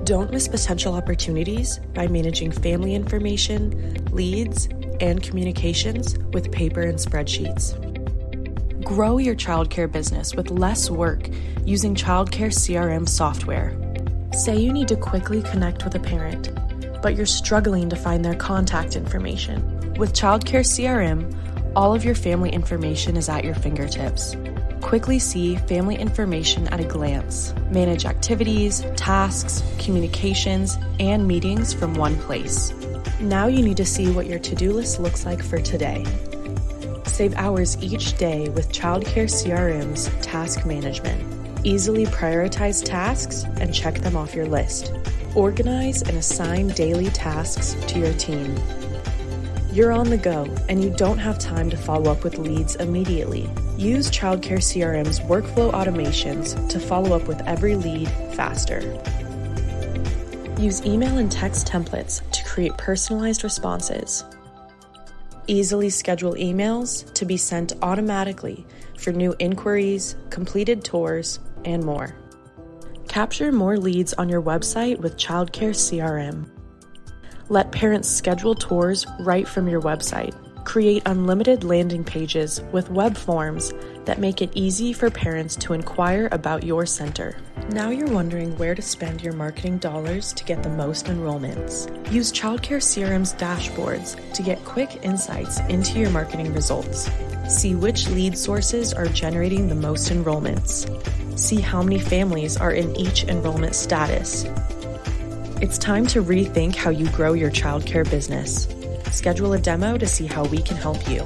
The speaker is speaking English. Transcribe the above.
Don't miss potential opportunities by managing family information, leads, and communications with paper and spreadsheets. Grow your childcare business with less work using ChildcareCRM software. Say you need to quickly connect with a parent, but you're struggling to find their contact information. With ChildcareCRM, all of your family information is at your fingertips. Quickly see family information at a glance. Manage activities, tasks, communications, and meetings from one place. Now you need to see what your to-do list looks like for today. Save hours each day with ChildcareCRM's task management. Easily prioritize tasks and check them off your list. Organize and assign daily tasks to your team. You're on the go and you don't have time to follow up with leads immediately. Use ChildcareCRM's workflow automations to follow up with every lead faster. Use email and text templates to create personalized responses. Easily schedule emails to be sent automatically for new inquiries, completed tours, and more. Capture more leads on your website with ChildcareCRM. Let parents schedule tours right from your website. Create unlimited landing pages with web forms that make it easy for parents to inquire about your center. Now you're wondering where to spend your marketing dollars to get the most enrollments. Use ChildcareCRM's dashboards to get quick insights into your marketing results. See which lead sources are generating the most enrollments. See how many families are in each enrollment status. It's time to rethink how you grow your childcare business. Schedule a demo to see how we can help you.